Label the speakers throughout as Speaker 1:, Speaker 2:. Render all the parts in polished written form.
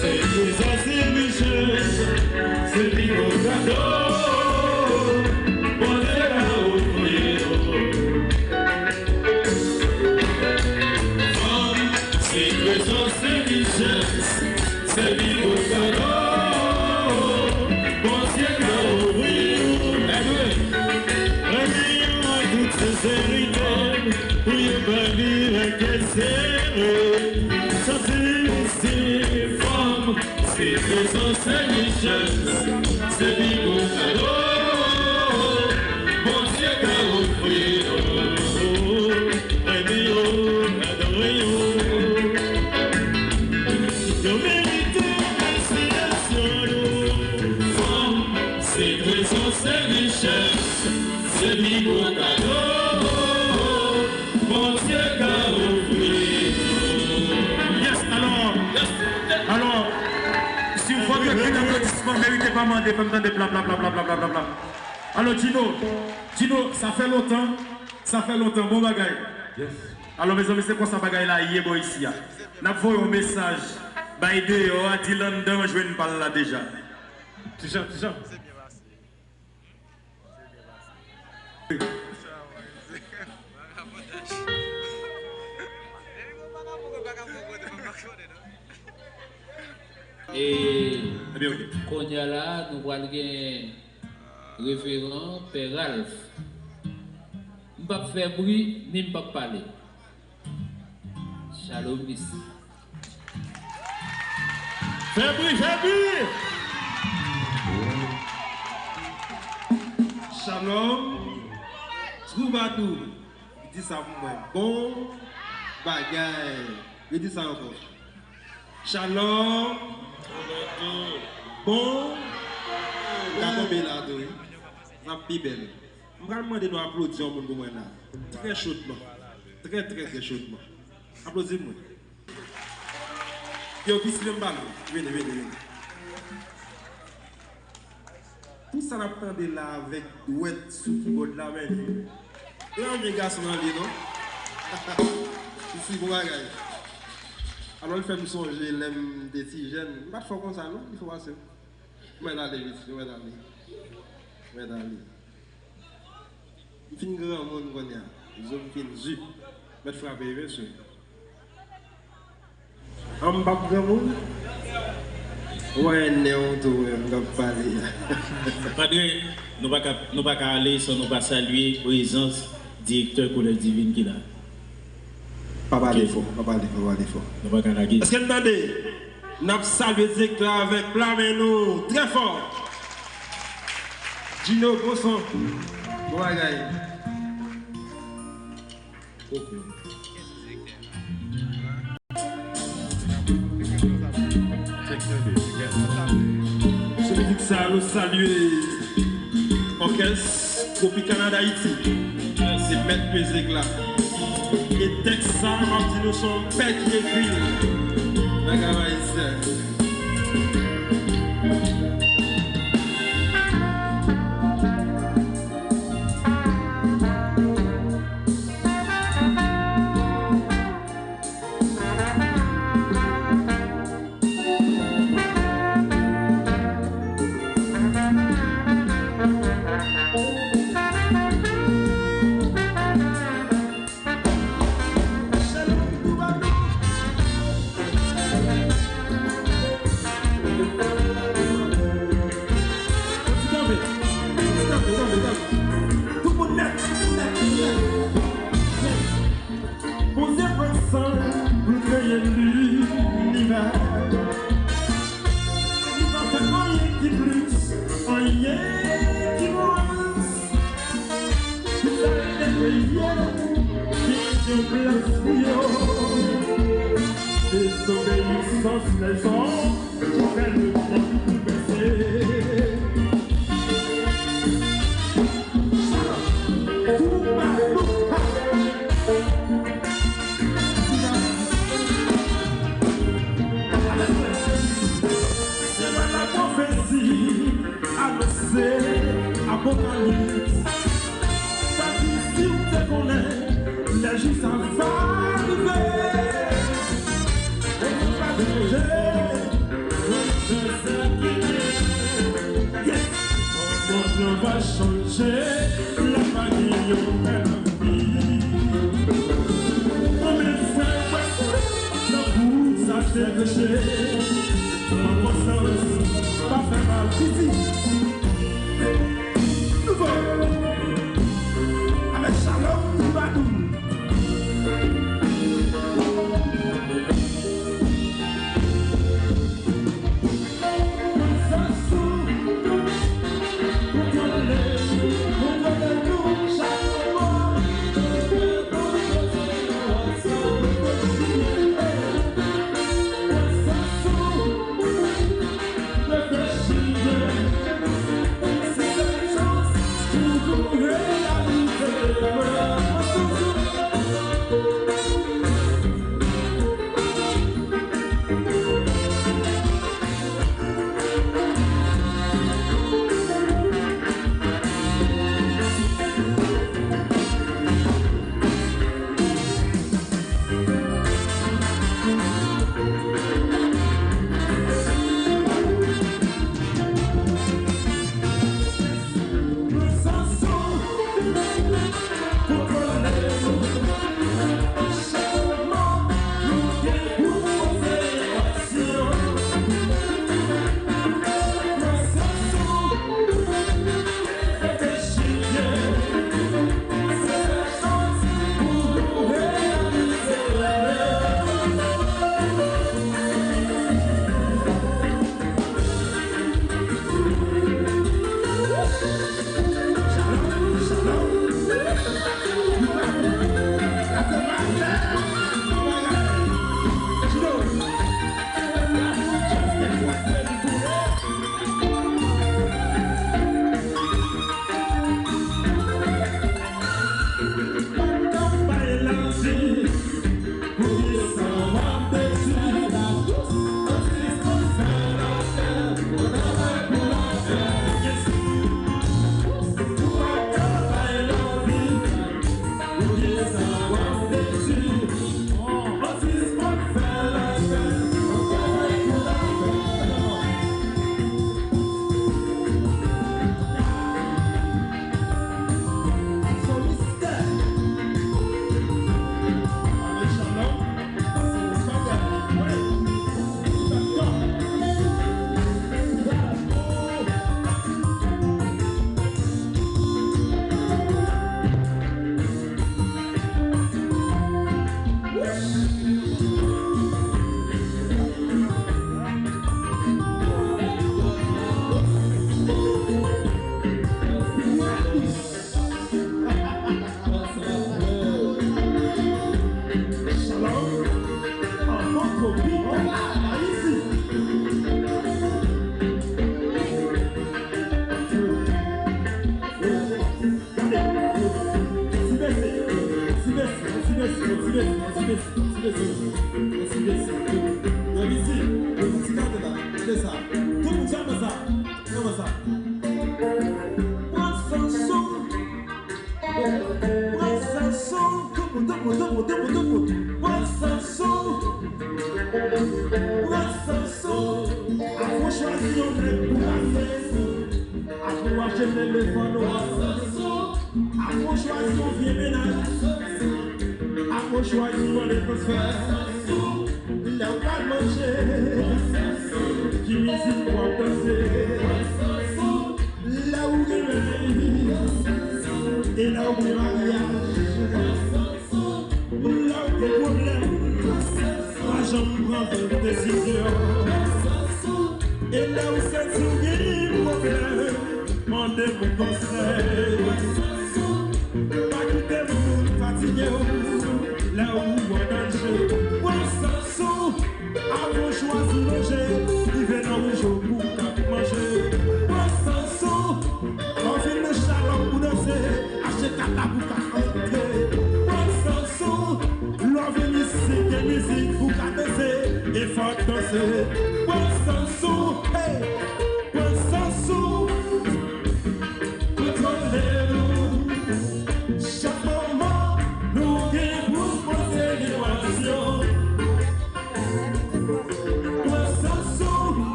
Speaker 1: C'est présent, c'est richesse, c'est bigo cadeau. Bon Dieu a offert. C'est présent, c'est richesse, c'est bigo cadeau. Bon Dieu a offert. Réveillons à toute sincérité, pour y venir que c'est c'est présent, c'est richesse, c'est bigo cadeau. Bon Dieu qu'a offert, aimez-vous, adorez-vous. Nous méritons l'appréciation. C'est présent, c'est richesse, c'est bigo cadeau. Bon Dieu qu'a offert.
Speaker 2: Yes, alors. Si vous voyez qu'un applaudissement mérité pas demander, comme dans des bla bla bla bla bla bla bla. Alors Gino, ça fait longtemps, bon bagaille.
Speaker 3: Yes.
Speaker 2: Alors mes amis, c'est quoi ça bagaille là, hier bon ici. N'a pas un message, by day, on a dit London, je vais nous parler là déjà.
Speaker 3: C'est ça.
Speaker 4: Et quand il y a là, nous voyons un référent, Père Ralph. Je ne vais pas faire bruit, ni ne pas parler. Shalom ici.
Speaker 2: Fais bruit. Shalom. Troubadour. Il dit ça pour moi. Bon bagaille. Il dit ça encore. Shalom. Bon. D'accord, Belado. La plus belle. Je vais demander de applaudir au monde là. Très chaudement. Très chaudement. Applaudissez-moi. Yo, qui se le ballon? Venez. Tout ça l'attendait là avec douette sous keyboard là, mais. Et un vieux garçon dans lui, non? Ici, bon bagaille. Alors, il fait nous songer l'aime des petits jeunes. Pas de fois comme ça, non? Il faut voir ça. Je vais aller vite, Il fait un grand monde qu'on a. Ils ont fait une zut. Je vais frapper, bien sûr. En bas de monde? Ouais, néon, tout, on va parler.
Speaker 5: Padre, nous ne pouvons pas aller sans nous pas saluer la présence du directeur pour le divine qui est là.
Speaker 2: Pas de faux.
Speaker 5: Nous ne pouvons pas aller.
Speaker 2: Est-ce que vous entendez? Nous avons salué le directeur avec Plameno, très fort. Gino, bon son. Bon bagaille. Celui qui ça nous saluer orchestre Tropical d'Haïti. C'est Maître Pézek là. Et Texas, m'a dit nous sommes pète qui écrit. La
Speaker 1: Va changer la famille au même vie. Comme il fait, la route ça s'est péché. Ma conscience va faire mal ici. Nouveau, avec Charlotte Badou.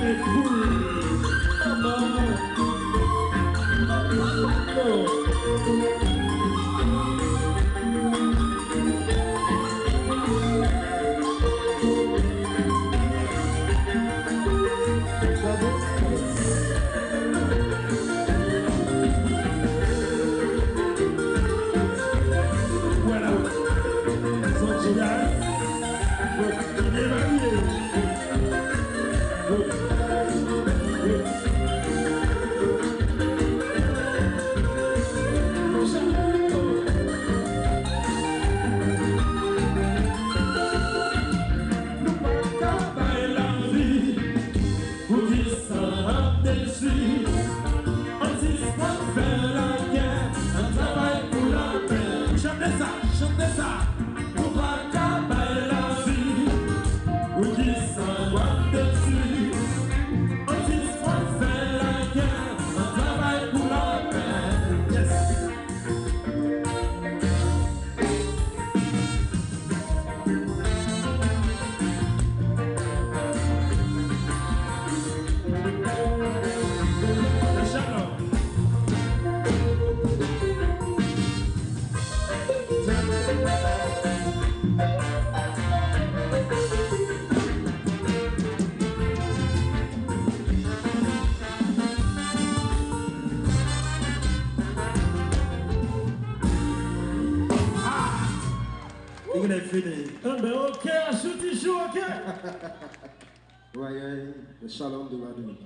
Speaker 1: les poules. Voilà. Son génial. Il est marié.
Speaker 2: Il est fini.
Speaker 1: Ah ben ok, achète chaud, ok.
Speaker 2: Ouais, le shalom de la nuit.